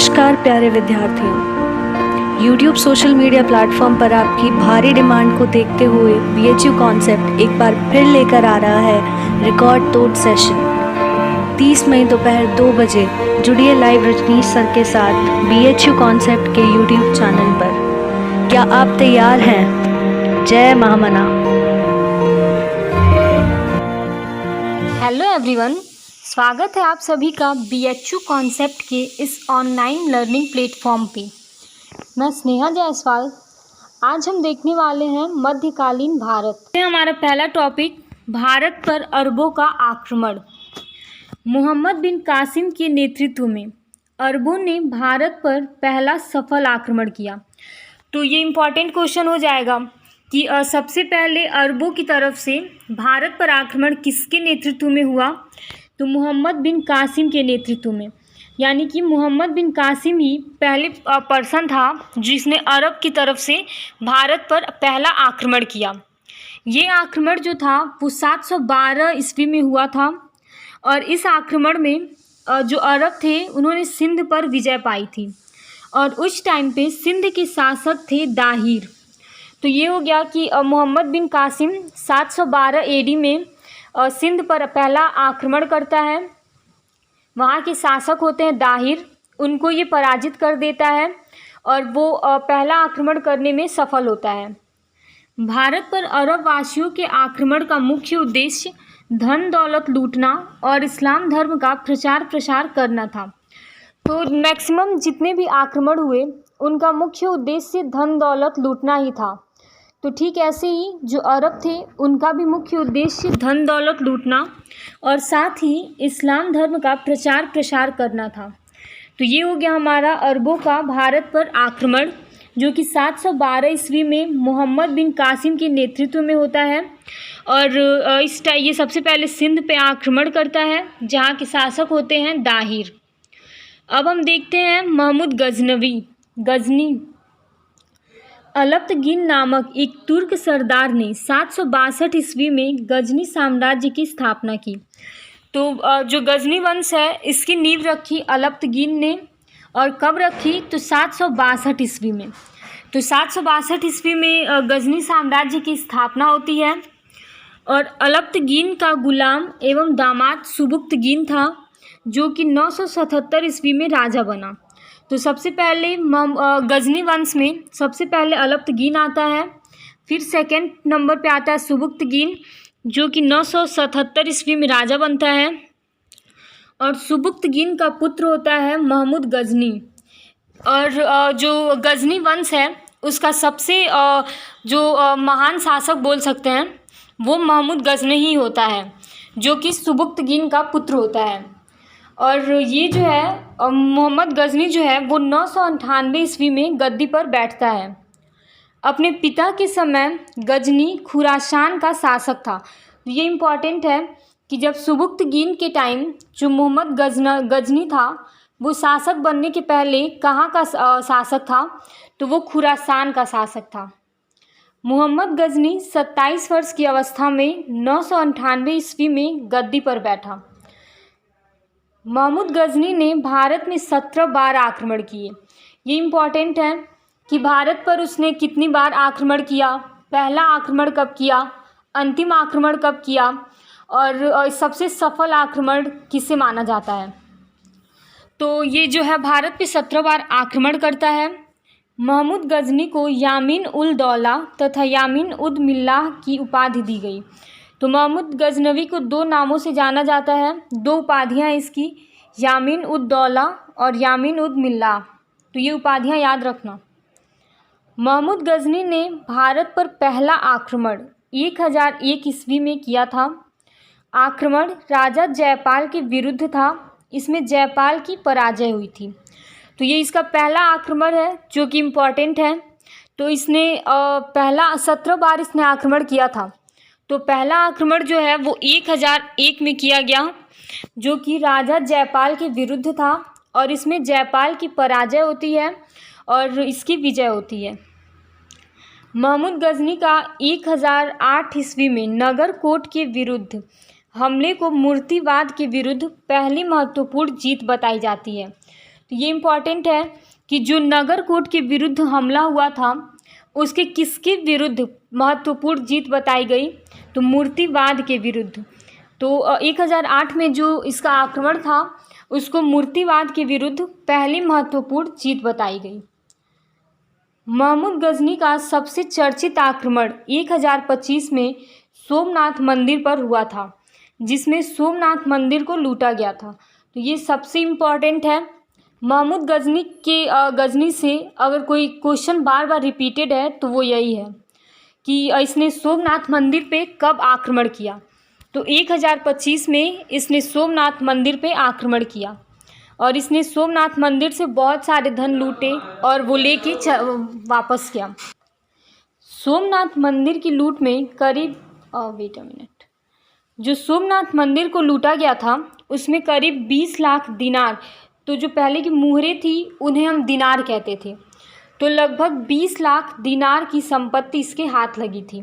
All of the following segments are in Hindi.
नमस्कार प्यारे विद्यार्थियों। YouTube सोशल मीडिया प्लेटफॉर्म पर आपकी भारी डिमांड को देखते हुए BHU कॉन्सेप्ट एक बार फिर लेकर आ रहा है रिकॉर्ड तोड़ सेशन। 30 मई दोपहर 2 बजे जुड़िए लाइव रजनीश सर के साथ BHU कॉन्सेप्ट के YouTube चैनल पर। क्या आप तैयार हैं? जय महामना। हेलो एवरीवन, स्वागत है आप सभी का BHU कॉन्सेप्ट के इस ऑनलाइन लर्निंग प्लेटफॉर्म पे। मैं स्नेहा जायसवाल। आज हम देखने वाले हैं मध्यकालीन भारत। हमारा पहला टॉपिक भारत पर अरबों का आक्रमण। मोहम्मद बिन कासिम के नेतृत्व में अरबों ने भारत पर पहला सफल आक्रमण किया। तो ये इम्पॉर्टेंट क्वेश्चन हो जाएगा कि सबसे पहले अरबों की तरफ से भारत पर आक्रमण किसके नेतृत्व में हुआ? तो मोहम्मद बिन कासिम के नेतृत्व में, यानी कि मोहम्मद बिन कासिम ही पहले पर्सन था जिसने अरब की तरफ से भारत पर पहला आक्रमण किया। ये आक्रमण जो था वो 712 ईस्वी में हुआ था और इस आक्रमण में जो अरब थे उन्होंने सिंध पर विजय पाई थी और उस टाइम पे सिंध के शासक थे दाहिर। तो ये हो गया कि मोहम्मद बिन कासिम 712 AD में सिंध पर पहला आक्रमण करता है। वहाँ के शासक होते हैं दाहिर, उनको ये पराजित कर देता है और वो पहला आक्रमण करने में सफल होता है। भारत पर अरब वासियों के आक्रमण का मुख्य उद्देश्य धन दौलत लूटना और इस्लाम धर्म का प्रचार प्रसार करना था। तो मैक्सिमम जितने भी आक्रमण हुए उनका मुख्य उद्देश्य धन दौलत लूटना ही था। तो ठीक ऐसे ही जो अरब थे उनका भी मुख्य उद्देश्य धन दौलत लूटना और साथ ही इस्लाम धर्म का प्रचार प्रसार करना था। तो ये हो गया हमारा अरबों का भारत पर आक्रमण, जो कि 712 ईस्वी में मोहम्मद बिन कासिम के नेतृत्व में होता है और ये सबसे पहले सिंध पे आक्रमण करता है जहाँ के शासक होते हैं दाहिर। अब हम देखते हैं महमूद गजनी। अलप्तगीन नामक एक तुर्क सरदार ने 762 ईस्वी में गजनी साम्राज्य की स्थापना की। तो जो गजनी वंश है इसकी नींव रखी अलप्तगीन ने, और कब रखी? तो 762 ईस्वी में। तो 762 ईस्वी में गजनी साम्राज्य की स्थापना होती है और अलप्तगीन का गुलाम एवं दामाद सुबुक्तगीन था, जो कि 977 ईस्वी में राजा बना। तो सबसे पहले गजनी वंश में सबसे पहले अलप्तगीन आता है, फिर सेकंड नंबर पे आता है सुबुक्तगीन, जो कि 977 ईस्वी में राजा बनता है और सुबुक्तगीन का पुत्र होता है महमूद गजनी। और जो गजनी वंश है उसका सबसे जो महान शासक बोल सकते हैं वो महमूद गजनी ही होता है, जो कि सुबुक्तगीन का पुत्र होता है। और ये जो है मोहम्मद गजनी जो है वो 998 ईस्वी में गद्दी पर बैठता है। अपने पिता के समय गजनी खुरासान का शासक था। ये इम्पॉर्टेंट है कि जब सुबुक्तगीन के टाइम जो मोहम्मद गजनी था वो शासक बनने के पहले कहाँ का शासक था? तो वो खुरासान का शासक था। मोहम्मद गजनी 27 वर्ष की अवस्था में 998 ईस्वी में गद्दी पर बैठा। महमूद गजनी ने भारत में 17 बार आक्रमण किए। ये इम्पॉर्टेंट है कि भारत पर उसने कितनी बार आक्रमण किया, पहला आक्रमण कब किया, अंतिम आक्रमण कब किया और सबसे सफल आक्रमण किसे माना जाता है। तो ये जो है भारत पे 17 बार आक्रमण करता है। महमूद गजनी को यामीन उल दौला तथा यामीन उद मिल्लाह की उपाधि दी गई। तो महमूद गजनवी को 2 नामों से जाना जाता है, 2 उपाधियाँ इसकी, यामीन उद दौला और यामीन उद मिल्लाह। तो ये उपाधियाँ याद रखना। महमूद गजनी ने भारत पर पहला आक्रमण 1001 ईस्वी में किया था। आक्रमण राजा जयपाल के विरुद्ध था, इसमें जयपाल की पराजय हुई थी। तो ये इसका पहला आक्रमण है जो कि इम्पॉर्टेंट है। तो इसने पहला 17 बार इसने आक्रमण किया था। तो पहला आक्रमण जो है वो 1001 में किया गया, जो कि राजा जयपाल के विरुद्ध था और इसमें जयपाल की पराजय होती है और इसकी विजय होती है। महमूद गजनी का 1008 ईस्वी में नगरकोट के विरुद्ध हमले को मूर्तिवाद के विरुद्ध पहली महत्वपूर्ण जीत बताई जाती है। तो ये इम्पॉर्टेंट है कि जो नगरकोट के विरुद्ध हमला हुआ था उसके किसके विरुद्ध महत्वपूर्ण जीत बताई गई, तो मूर्तिवाद के विरुद्ध। तो 1008 में जो इसका आक्रमण था उसको मूर्तिवाद के विरुद्ध पहली महत्वपूर्ण जीत बताई गई। महमूद गजनी का सबसे चर्चित आक्रमण 1025 में सोमनाथ मंदिर पर हुआ था, जिसमें सोमनाथ मंदिर को लूटा गया था। तो ये सबसे इम्पॉर्टेंट है। महमूद गजनी से अगर कोई क्वेश्चन बार बार रिपीटेड है तो वो यही है कि इसने सोमनाथ मंदिर पे कब आक्रमण किया। तो 1025 में इसने सोमनाथ मंदिर पे आक्रमण किया और इसने सोमनाथ मंदिर से बहुत सारे धन लूटे और वो लेके वापस किया। सोमनाथ मंदिर की लूट में करीब जो सोमनाथ मंदिर को लूटा गया था उसमें करीब 20 लाख दिनार, तो जो पहले की मुहरें थी उन्हें हम दिनार कहते थे, तो लगभग 20 लाख दिनार की संपत्ति इसके हाथ लगी थी।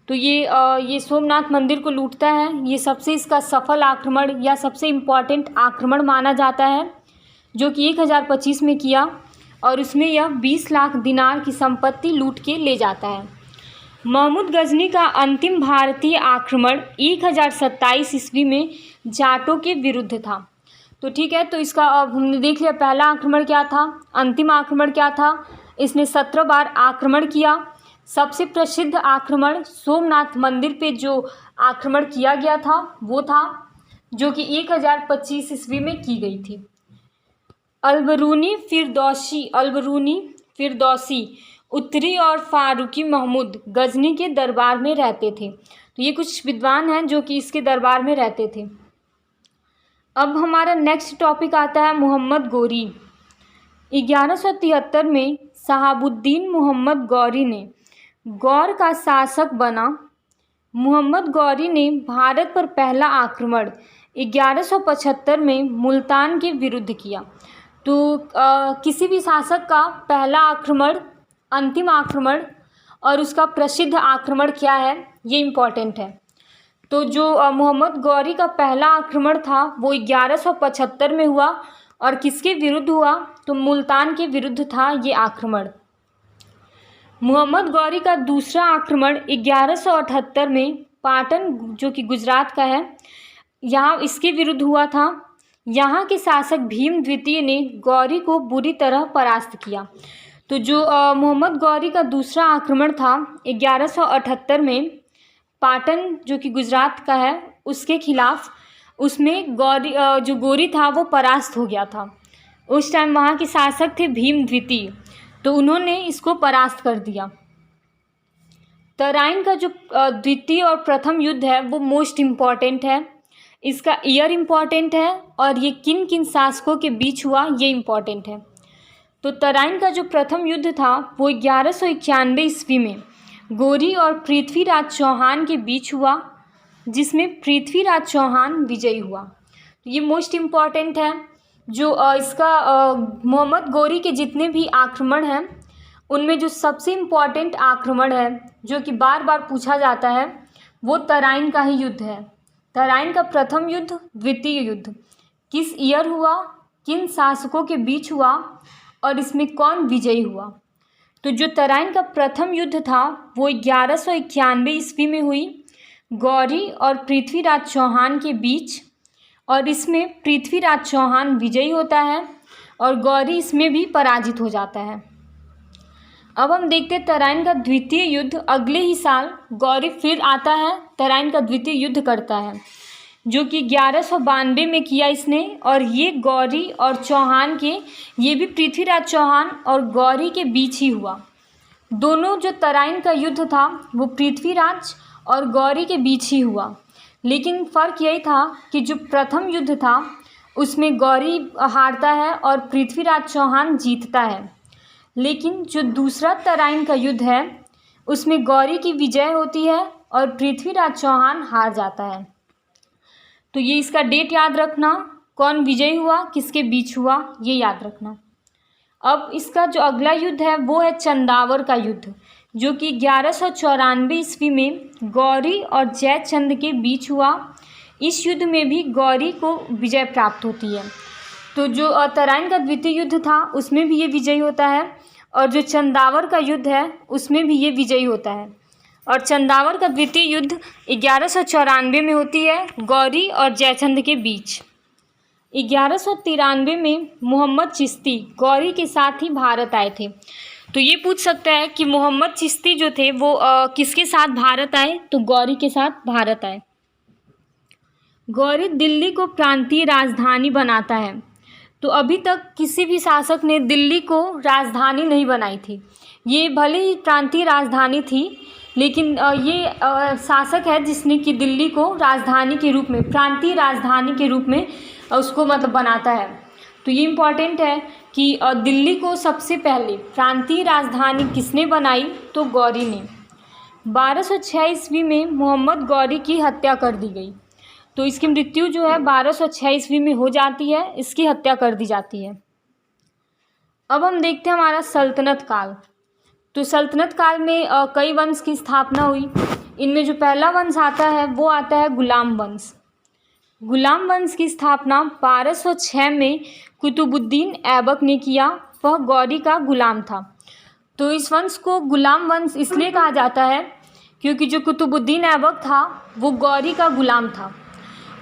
तो ये सोमनाथ मंदिर को लूटता है। ये सबसे इसका सफल आक्रमण या सबसे इम्पॉर्टेंट आक्रमण माना जाता है जो कि 1025 में किया और उसमें यह 20 लाख दिनार की संपत्ति लूट के ले जाता है। महमूद गजनी का अंतिम भारतीय आक्रमण 1027 ईस्वी में जाटों के विरुद्ध था। तो ठीक है, तो इसका अब हमने देख लिया पहला आक्रमण क्या था, अंतिम आक्रमण क्या था। इसने 17 बार आक्रमण किया। सबसे प्रसिद्ध आक्रमण सोमनाथ मंदिर पे जो आक्रमण किया गया था वो था जो कि 1025 ईस्वी में की गई थी। अलबरूनी फिरदौसी उत्तरी और फारूकी महमूद गजनी के दरबार में रहते थे। तो ये कुछ विद्वान हैं जो कि इसके दरबार में रहते थे। अब हमारा नेक्स्ट टॉपिक आता है मोहम्मद गौरी। 1173 में शहाबुद्दीन मोहम्मद गौरी ने गौर का शासक बना। मोहम्मद गौरी ने भारत पर पहला आक्रमण 1175 में मुल्तान के विरुद्ध किया। तो किसी भी शासक का पहला आक्रमण, अंतिम आक्रमण और उसका प्रसिद्ध आक्रमण क्या है ये इम्पॉर्टेंट है। तो जो मोहम्मद गौरी का पहला आक्रमण था वो 1175 में हुआ और किसके विरुद्ध हुआ, तो मुल्तान के विरुद्ध था ये आक्रमण। मोहम्मद गौरी का दूसरा आक्रमण 1178 में पाटन जो कि गुजरात का है, यहाँ इसके विरुद्ध हुआ था। यहाँ के शासक भीम द्वितीय ने गौरी को बुरी तरह परास्त किया। तो जो मोहम्मद गौरी का दूसरा आक्रमण था 1178 में पाटन जो कि गुजरात का है उसके खिलाफ, उसमें गौरी था वो परास्त हो गया था। उस टाइम वहाँ के शासक थे भीम द्वितीय, तो उन्होंने इसको परास्त कर दिया। तराइन का जो द्वितीय और प्रथम युद्ध है वो मोस्ट इम्पॉर्टेंट है। इसका ईयर इम्पॉर्टेंट है और ये किन किन शासकों के बीच हुआ ये इम्पॉर्टेंट है। तो तराइन का जो प्रथम युद्ध था वो 1191 ईस्वी में गौरी और पृथ्वीराज चौहान के बीच हुआ, जिसमें पृथ्वीराज चौहान विजयी हुआ। तो ये मोस्ट इम्पॉर्टेंट है। जो इसका मोहम्मद गौरी के जितने भी आक्रमण हैं उनमें जो सबसे इम्पॉर्टेंट आक्रमण है जो कि बार बार पूछा जाता है वो तराइन का ही युद्ध है। तराइन का प्रथम युद्ध, द्वितीय युद्ध किस ईयर हुआ, किन शासकों के बीच हुआ और इसमें कौन विजयी हुआ। तो जो तराइन का प्रथम युद्ध था वो 1191 ईस्वी में हुई गौरी और पृथ्वीराज चौहान के बीच, और इसमें पृथ्वीराज चौहान विजयी होता है और गौरी इसमें भी पराजित हो जाता है। अब हम देखते हैं तराइन का द्वितीय युद्ध। अगले ही साल गौरी फिर आता है, तराइन का द्वितीय युद्ध करता है जो कि 1192 में किया इसने, और ये गौरी और चौहान के, ये भी पृथ्वीराज चौहान और गौरी के बीच ही हुआ। दोनों जो तराइन का युद्ध था वो पृथ्वीराज और गौरी के बीच ही हुआ, लेकिन फ़र्क यही था कि जो प्रथम युद्ध था उसमें गौरी हारता है और पृथ्वीराज चौहान जीतता है, लेकिन जो दूसरा तराइन का युद्ध है उसमें गौरी की विजय होती है और पृथ्वीराज चौहान हार जाता है। तो ये इसका डेट याद रखना, कौन विजयी हुआ, किसके बीच हुआ, ये याद रखना। अब इसका जो अगला युद्ध है वो है चंदावर का युद्ध जो कि 1194 ईस्वी में गौरी और जयचंद के बीच हुआ। इस युद्ध में भी गौरी को विजय प्राप्त होती है। तो जो तराइन का द्वितीय युद्ध था उसमें भी ये विजयी होता है, और जो चंदावर का युद्ध है उसमें भी ये विजयी होता है। और चंदावर का द्वितीय युद्ध 1194 में होती है गौरी और जयचंद के बीच। 1193 में मोहम्मद चिश्ती गौरी के साथ ही भारत आए थे। तो ये पूछ सकता है कि मोहम्मद चिश्ती जो थे वो किसके साथ भारत आए, तो गौरी के साथ भारत आए। गौरी दिल्ली को प्रांतीय राजधानी बनाता है। तो अभी तक किसी भी शासक ने दिल्ली को राजधानी नहीं बनाई थी। ये भले ही प्रांतीय राजधानी थी, लेकिन ये शासक है जिसने कि दिल्ली को राजधानी के रूप में, प्रांतीय राजधानी के रूप में उसको मतलब बनाता है। तो ये इम्पॉर्टेंट है कि दिल्ली को सबसे पहले प्रांतीय राजधानी किसने बनाई, तो गौरी ने। 1206 ईस्वी में मोहम्मद गौरी की हत्या कर दी गई। तो इसकी मृत्यु जो है 1206 ईस्वी में हो जाती है, इसकी हत्या कर दी जाती है। अब हम देखते हैं हमारा सल्तनत काल। तो सल्तनत काल में कई वंश की स्थापना हुई। इनमें जो पहला वंश आता है वो आता है गुलाम वंश। गुलाम वंश की स्थापना 1206 में कुतुबुद्दीन ऐबक ने किया। वह गौरी का गुलाम था। तो इस वंश को गुलाम वंश इसलिए कहा जाता है क्योंकि जो कुतुबुद्दीन ऐबक था वो गौरी का गुलाम था,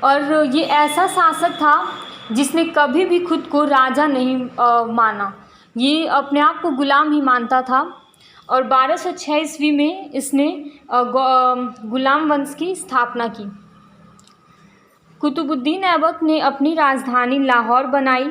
और ये ऐसा शासक था जिसने कभी भी खुद को राजा नहीं माना। ये अपने आप को गुलाम ही मानता था, और 1206 ईस्वी में इसने गुलाम वंश की स्थापना की। कुतुबुद्दीन ऐबक ने अपनी राजधानी लाहौर बनाई।